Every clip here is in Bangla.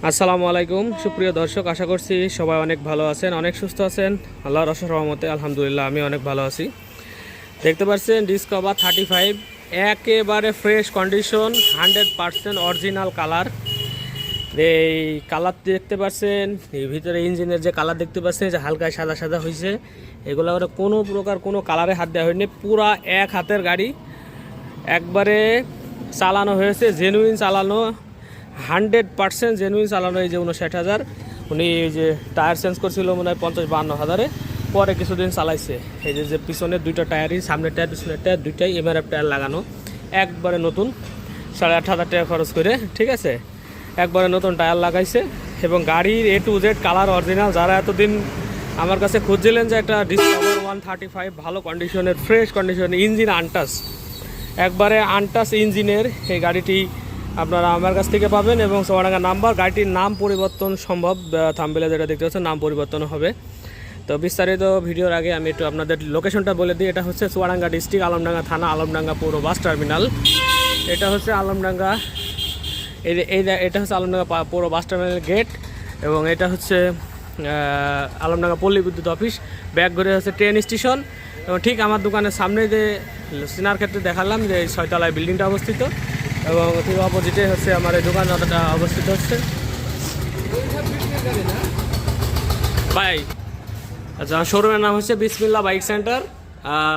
আসসালামু আলাইকুম সুপ্রিয় দর্শক, আশা করছি সবাই অনেক ভালো আছেন, অনেক সুস্থ আছেন। আল্লাহর অশেষ রহমতে আলহামদুলিল্লাহ আমি অনেক ভালো আছি। দেখতে পাচ্ছেন ডিসকভার 35 একেবারে ফ্রেশ কন্ডিশন, 100% অরিজিনাল কালার। এই কালার দেখতে পাচ্ছেন, এই ভিতরে ইঞ্জিনের যে কালার দেখতে পাচ্ছেন যে হালকা সাদা সাদা হয়েছে, এগুলো কোনো প্রকার কোনো কালারে হাত দেওয়া হয়নি। পুরা এক হাতের গাড়ি, একবারে চালানো হয়েছে, জেনুইন চালানো, 100% জেনুইন চালানো। এই যে 59,000 উনি এই যে টায়ার চেঞ্জ করছিল মনে হয় 50-52 হাজারে, পরে কিছুদিন চালাইছে। এই যে পিছনের দুইটা টায়ারই, সামনের টায়ার পিছনের টায়ার দুইটাই MRF টায়ার লাগানো, একবারে নতুন, 8,500 টাকা খরচ করে, ঠিক আছে, একবারে নতুন টায়ার লাগাইছে। এবং গাড়ির A to Z colour original. যারা এতদিন আমার কাছে খুঁজছিলেন যে একটা ডিসকভার 135 ভালো কন্ডিশনের, ফ্রেশ কন্ডিশনের, ইঞ্জিন আনটাচ, একবারে আনটাচ ইঞ্জিনের এই গাড়িটি আপনারা আমার কাছ থেকে পাবেন। এবং চুয়াডাঙ্গা নাম্বার, গাড়িটির নাম পরিবর্তন সম্ভব, থাম্বনেলে যেটা দেখতে পাচ্ছেন নাম পরিবর্তন হবে। তো বিস্তারিত ভিডিওর আগে আমি একটু আপনাদের লোকেশনটা বলে দিই। এটা হচ্ছে চুয়াডাঙ্গা ডিস্ট্রিক্ট, আলমডাঙ্গা থানা, আলমডাঙ্গা পৌর বাস টার্মিনাল। এটা হচ্ছে আলমডাঙ্গা, এটা হচ্ছে আলমডাঙ্গা পৌর বাস টার্মিনাল গেট। এবং এটা হচ্ছে আলমডাঙ্গা পল্লী বিদ্যুৎ অফিস। ব্যাক ঘুরে হচ্ছে ট্রেন স্টেশন। এবং ঠিক আমার দোকানের সামনে যে সিনার ক্ষেত্রে দেখালাম যে 6 তলায় বিল্ডিংটা অবস্থিত, এবং ঠিক অপোজিটে হচ্ছে আমার এই দোকানটা অবস্থিত হচ্ছে। ভাই আচ্ছা, শোরুমের নাম হচ্ছে বিসমিল্লাহ বাইক সেন্টার।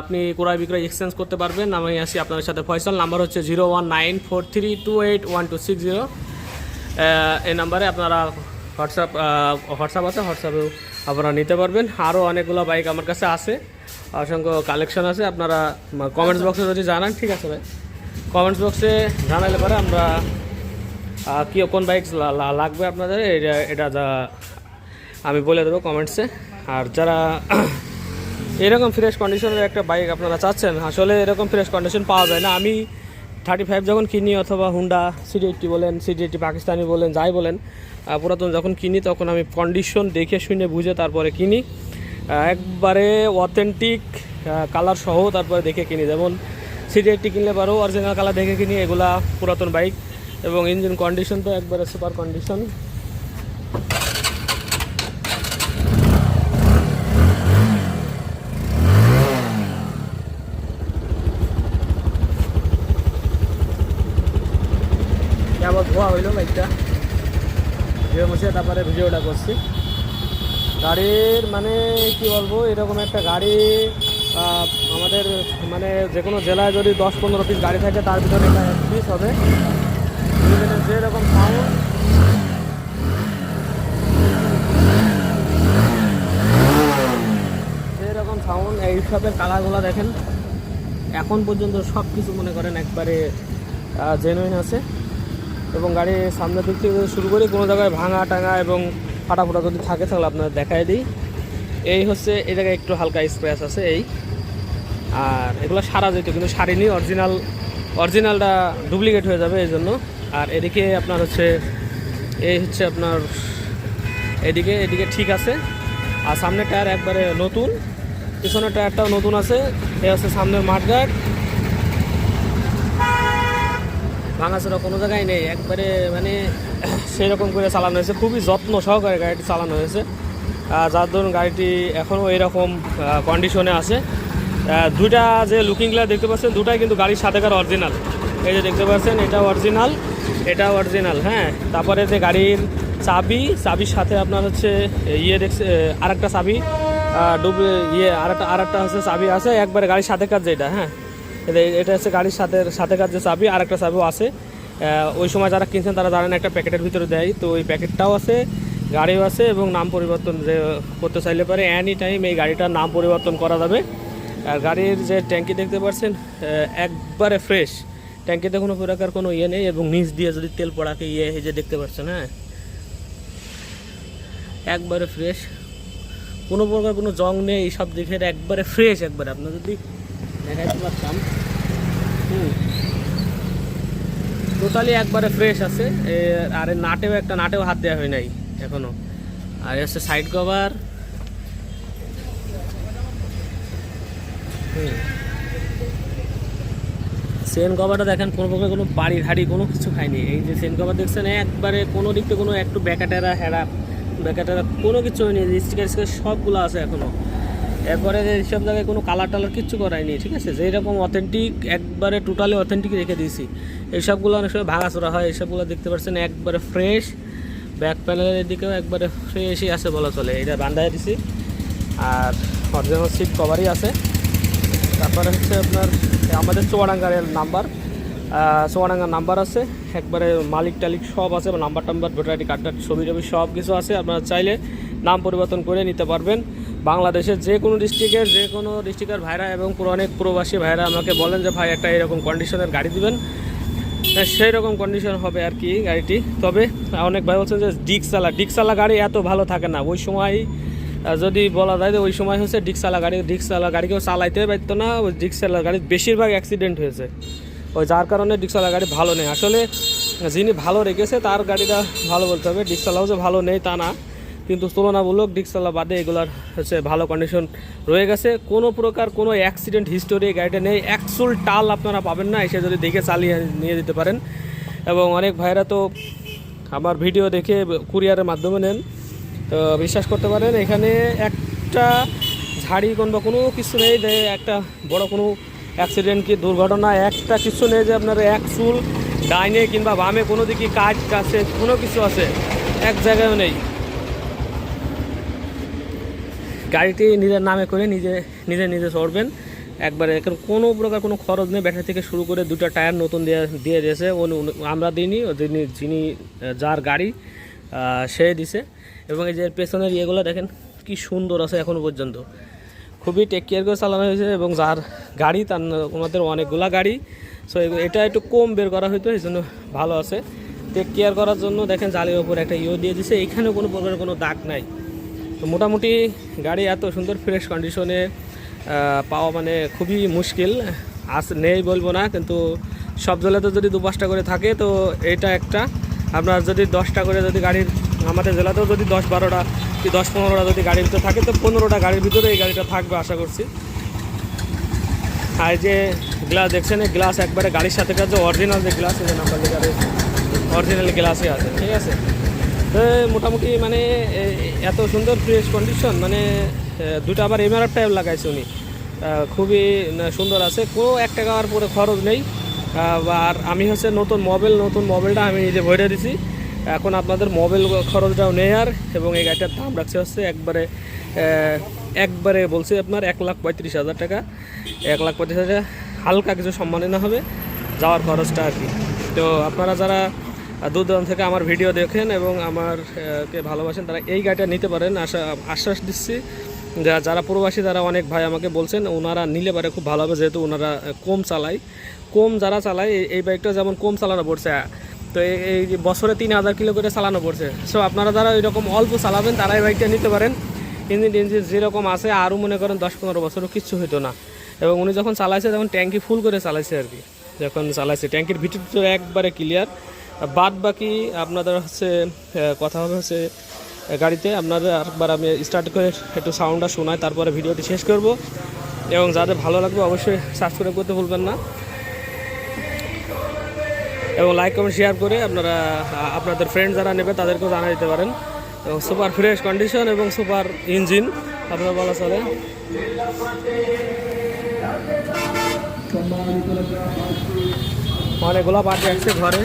আপনি ক্রয় বিক্রয় এক্সচেঞ্জ করতে পারবেন। আমি আসি আপনাদের সাথে ফয়সাল। নাম্বার হচ্ছে 01943281260। এই নাম্বারে আপনারা হোয়াটসঅ্যাপ আছে, হোয়াটসঅ্যাপেও আপনারা নিতে পারবেন। আরও অনেকগুলো বাইক আমার কাছে আছে, অসংখ্য কালেকশন আছে। আপনারা কমেন্টস বক্সে যদি জানান, ঠিক আছে ভাই, কমেন্টস বক্সে জানালে পরে আমরা কোন বাইক লাগবে আপনাদের এটা যা আমি বলে দেবো কমেন্টসে। আর যারা এরকম ফ্রেশ কন্ডিশনের একটা বাইক আপনারা চাচ্ছেন, আসলে এরকম ফ্রেশ কন্ডিশন পাওয়া যায় না। আমি 35 যখন কিনি, অথবা হুন্ডা CD80 বলেন, CD80 পাকিস্তানি বলেন, যাই বলেন, পুরাতন যখন কিনি তখন আমি কন্ডিশন দেখে শুনে বুঝে তারপরে কিনি, একবারে অথেন্টিক কালার সহ তারপরে দেখে কিনি। যেমন CD80 কিনলে পারো অরিজিনাল কালার দেখে কিনি, এগুলা পুরাতন বাইক। এবং ইঞ্জিন কন্ডিশন তো একবারে সুপার কন্ডিশন। আবার ধোয়া হইলো বাইকটা, ধুয়ে মুছে তারপরে ভিডিওটা করছি। গাড়ির মানে কি বলবো, এরকম একটা গাড়ি আমাদের মানে যে কোনো জেলায় যদি 10-15 পিস গাড়ি থাকে, তার ভিতরে এটা 1 পিস হবে। যেরকম সাউন্ড, যেরকম সাউন্ড, এই সবের কালারগুলো দেখেন, এখন পর্যন্ত সব কিছু মনে করেন একবারে জেনুইন আছে। এবং গাড়ির সামনের দিক থেকে শুরু করি, কোনো জায়গায় ভাঙা টাঙা এবং ফাটাফোটা যদি থাকে তাহলে আপনারা দেখাই দিই। এই হচ্ছে এই জায়গায় একটু হালকা স্ক্র্যাচ আছে এই, আর এগুলো সারা যেত কিন্তু সারিনি, অরিজিনালটা ডুপ্লিকেট হয়ে যাবে এই জন্য। আর এদিকে আপনার হচ্ছে এই হচ্ছে আপনার এদিকে ঠিক আছে। আর সামনের টায়ার একবারে নতুন, পিছনের টায়ারটাও নতুন আছে। এই হচ্ছে সামনের মাঠগার্ড, ভাঙাচোরা কোনো জায়গায় নেই, একবারে মানে সেই রকম করে চালানো হয়েছে, খুবই যত্ন সহকারে গাড়িটি চালানো হয়েছে। যার ধরুন গাড়িটি এখনও এরকম কন্ডিশনে আছে। দুইটা যে লুকিং গ্লাস দেখতে পাচ্ছেন, দুটাই কিন্তু গাড়ির সাথেকার অরিজিনাল। এই যে দেখতে পাচ্ছেন, এটা অরিজিনাল, হ্যাঁ। তারপরে যে গাড়ির চাবির সাথে আপনার হচ্ছে দেখছে আরেকটা চাবি, আরেকটা হচ্ছে চাবি আছে, একবারে গাড়ির সাথেকার যেটা, হ্যাঁ, এটা হচ্ছে গাড়ির সাথেকার যে চাবি, আরেকটা চাবিও আছে। ওই সময় যারা কিনছেন তারা জানেন একটা প্যাকেটের ভিতরে দেয়, তো ওই প্যাকেটটাও আছে, গাড়িও আছে। এবং নাম পরিবর্তন যে করতে চাইলে পারে এনি টাইম এই গাড়িটার নাম পরিবর্তন করা যাবে। আর গাড়ির যে ট্যাঙ্কি দেখতে পাচ্ছেন একবারে ফ্রেশ, ট্যাঙ্কিতে কোনো প্রকার কোনো নেই। এবং নিচ দিয়ে যদি তেল পড়াকে এই যে দেখতে পাচ্ছেন, হ্যাঁ, একবারে ফ্রেশ, কোনো প্রকার কোনো জং নেই, সব দিকে একবারে ফ্রেশ। একবারে আপনার যদি দেখাইতে পারতাম, টোটালি একবারে ফ্রেশ আছে। আর নাটেও হাত দেওয়া হয় নাই এখনো। আর হচ্ছে সাইড কভার, চেন কভারটা দেখেন কোনো প্রকার কোনো বাড়ির হাড়ি কোনো কিছু খায়নি। এই যে চেন কভার দেখছেন একবারে কোনো দিকটা কোনো একটু ব্যাকাটেরা হেরা ব্যাকাটেরা কোনো কিছু হয়নি, স্টিকার সবগুলো আছে এখনও। এরপরে এইসব জায়গায় কোনো কালার টালার কিচ্ছু করায়নি, ঠিক আছে। যেরকম অথেন্টিক একবারে টোটালি অথেন্টিক রেখে দিয়েছি। এইসবগুলো অনেক সময় ভাঙাচোরা হয়, এইসবগুলো দেখতে পাচ্ছেন একবারে ফ্রেশ। ব্যাক প্যানেলের দিকেও একবারে ফ্রেশই আছে বলা চলে, এটা বান্ধায় দিছি। আর অরিজিনাল সিট কভারই আছে। তারপরে হচ্ছে আপনার আমাদের চুয়াডাঙ্গার নাম্বার আছে, একবারে মালিক টালিক সব আছে, নাম্বার টাম্বার ভোটার আইডি কার্ড ছবি টবি সব কিছু আছে। আপনারা চাইলে নাম পরিবর্তন করে নিতে পারবেন। বাংলাদেশের যে কোনো ডিস্ট্রিক্টের ভাইরা এবং অনেক প্রবাসী ভাইরা আমাকে বলেন যে ভাই একটা এরকম কন্ডিশনের গাড়ি দিবেন, সেই রকম কন্ডিশন হবে আর কি গাড়িটি। তবে অনেক ভাই বলছেন যে ডিক্সালা গাড়ি এত ভালো থাকে না। ওই সময় যদি বলা যায় যে ওই সময় হচ্ছে ডিক্সালা গাড়ি কেউ চালাইতে পারতো না। ওই ডিক্সালা গাড়ির বেশিরভাগ অ্যাক্সিডেন্ট হয়েছে, ওই যার কারণে ডিক্সালা গাড়ি ভালো নেই। আসলে যিনি ভালো রেখেছে তার গাড়িটা ভালো বলতে হবে, ডিক্সালাও যে ভালো নেই তা না, কিন্তু তুলনামূলক ডিক্সালা বাদে এগুলার হচ্ছে ভালো কন্ডিশন রয়ে গেছে। কোনো প্রকার কোনো অ্যাক্সিডেন্ট হিস্টোরি গাড়িটা নেই। একচুল টাল আপনারা পাবেন না, এসে যদি দেখে চালিয়ে নিয়ে যেতে পারেন। এবং অনেক ভাইরা তো আমার ভিডিও দেখে কুরিয়ারের মাধ্যমে নেন, তো বিশ্বাস করতে পারেন এখানে একটা ঝাড়ি কিংবা কোনো কিছু নেই যে একটা বড় কোনো অ্যাক্সিডেন্ট কি দুর্ঘটনা একটা কিছু নেই যে আপনার এক চুল ডাইনে কিংবা বামে কোনো দিকে কাছে কোনো কিছু আছে, এক জায়গায়ও নেই। গাড়িটি নিজের নামে করে নিজে চড়বেন একবারে, কোনো প্রকার কোনো খরচ নেই। ব্যাটারি থেকে শুরু করে দুটো টায়ার নতুন দিয়ে দিয়েছে, আমরা দিইনি, যিনি যার গাড়ি সে দিছে। এবং এই যে পেছনের ইয়েগুলো দেখেন কি সুন্দর আছে এখনও পর্যন্ত, খুবই টেক কেয়ার করে চালানো হয়েছে। এবং যার গাড়ি তার ওনাদের অনেকগুলা গাড়ি, সো এটা একটু কম বের করা হয়তো, এই জন্য ভালো আছে। টেক কেয়ার করার জন্য দেখেন জালির ওপর একটা দিয়ে দিয়েছে, এইখানেও কোনো প্রকার কোনো দাগ নাই। তো মোটামুটি গাড়ি এত সুন্দর ফ্রেশ কন্ডিশনে পাওয়া মানে খুবই মুশকিল, নেই বলবো না, কিন্তু সব জেলাতে যদি 2-5টা করে থাকে তো এটা একটা। আপনার যদি 10টা করে যদি গাড়ির, আমাদের জেলাতেও যদি 10-12টা কি 10-15টা যদি গাড়ির ভিতরে থাকে তো 15টা গাড়ির ভিতরে এই গাড়িটা থাকবে আশা করছি। আর যে গ্লাস দেখছেন, এই গ্লাস একবারে গাড়ির সাথে কাছে অরিজিনাল যে গ্লাস, এই নাম্বার গাড়ির অরিজিনাল গ্লাসই আছে, ঠিক আছে। তো মোটামুটি মানে এত সুন্দর ফ্রেশ কন্ডিশন, মানে দুটো আবার এমআরএফ টাইপ লাগাইছে উনি, খুবই সুন্দর আছে, কোনো 1 টাকার পরে খরচ নেই। আর আমি হচ্ছে নতুন মোবাইলটা আমি নিজে ভরে দিছি, এখন আপনাদের মোবাইল খরচটাও নেই আর। এবং এই গাড়িটার দাম রাখছে হচ্ছে একবারে বলছি আপনার 1,35,000 টাকা। 1,35,000 টাকা হালকা কিছু সম্মাননা হবে যাওয়ার খরচটা আর কি। তো আপনারা যারা দূর দূরান্ত থেকে আমার ভিডিও দেখেন এবং আমারকে ভালোবাসেন তারা এই গাড়িটা নিতে পারেন, আশ্বাস দিচ্ছি। যারা প্রবাসী তারা অনেক ভাই আমাকে বলছেন ওনারা নিলে পারে খুব ভালো হবে, যেহেতু ওনারা যারা চালায় এই বাইকটা যেমন কম চালানো পড়ছে, তো এই বছরে 3,000 কিলো করে চালানো পড়ছে। সো আপনারা যারা এরকম অল্প চালাবেন তারা এই বাইকটা নিতে পারেন। ইঞ্জিন যেরকম আছে আরও মনে করেন 10-15 বছরও কিচ্ছু হতো না। এবং উনি যখন চালাইছে তখন ট্যাঙ্কি ফুল করে চালাইছে আর কি, যখন চালাইছে ট্যাঙ্কির ভিতর একবারে ক্লিয়ার। বাদ বাকি আপনাদের হচ্ছে কথা হবে হচ্ছে গাড়িতে। আপনাদের আরেকবার আমি স্টার্ট করে একটু সাউন্ডটা শোনাই, তারপরে ভিডিওটি শেষ করব। এবং যাদের ভালো লাগবে অবশ্যই সাবস্ক্রাইব করতে ভুলবেন না, এবং লাইক কমেন্ট শেয়ার করে আপনারা আপনাদের ফ্রেন্ড যারা নেবে তাদেরকেও জানা দিতে পারেন। এবং সুপার ফ্রেশ কন্ডিশন এবং সুপার ইঞ্জিন আপনারা বলা চলে। অনেকগুলো পার্টি আসছে ঘরে,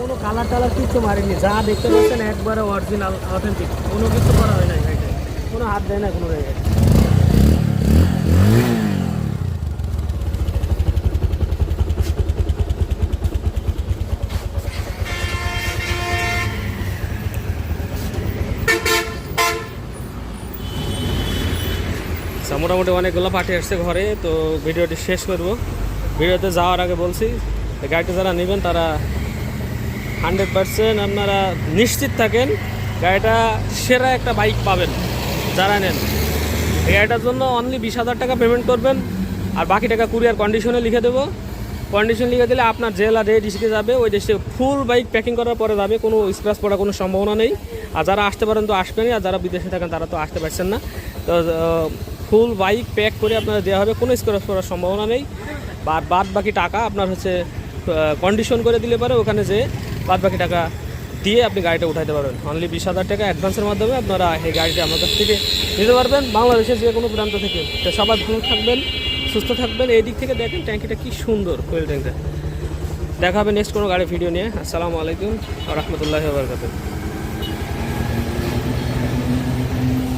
কোনো কালার টালার কিছু মারেনি, যা দেখতে পাচ্ছেন একবারে অরিজিনাল অথেন্টিক, কোনো কিছু করা হয় না, কোনো হাত দেয় না কোনো জায়গায়। মোটামুটি অনেকগুলো পার্টি আসছে ঘরে, তো ভিডিওটি শেষ করব। ভিডিওতে যাওয়ার আগে বলছি গাড়িটা যারা নেবেন তারা 100% আপনারা নিশ্চিত থাকেন গাড়িটা সেরা একটা বাইক পাবেন যারা নেন। এই গাড়িটার জন্য অনলি 20,000 টাকা পেমেন্ট করবেন, আর বাকি টাকা কুরিয়ার কন্ডিশনে লিখে দেবো। কন্ডিশন লিখে দিলে আপনার জেলা যে ডিস্ট্রিক্টে যাবে ওই ডিস্ট্রিক্টে ফুল বাইক প্যাকিং করার পরে যাবে, কোনো স্ক্র্যাচ পড়ার কোনো সম্ভাবনা নেই। আর যারা আসতে পারেন তো আসবেনই, আর যারা বিদেশে থাকেন তারা তো আসতে পারছেন না। তো ফুল বাইক প্যাক করে আপনারা দেওয়া হবে, কোনো স্ক্র্যাচ করার সম্ভাবনা নেই। বাদ বাকি টাকা আপনার হচ্ছে কন্ডিশন করে দিলে পারে ওখানে যে বাদ বাকি টাকা দিয়ে আপনি গাড়িটা উঠাইতে পারবেন। অনলি 20,000 টাকা অ্যাডভান্সের মাধ্যমে আপনারা এই গাড়িটা আমার কাছ থেকে নিতে পারবেন বাংলাদেশের যে কোনো প্রান্ত থেকে। তো সবাই ভালো থাকবেন, সুস্থ থাকবেন। এই দিক থেকে দেখেন ট্যাঙ্কিটা কি সুন্দর, ফুয়েল ট্যাঙ্কটা। দেখা হবে নেক্সট কোনো গাড়ি ভিডিও নিয়ে। আসসালামু আলাইকুম ওয়া রাহমাতুল্লাহি ওয়া বারাকাতুহু।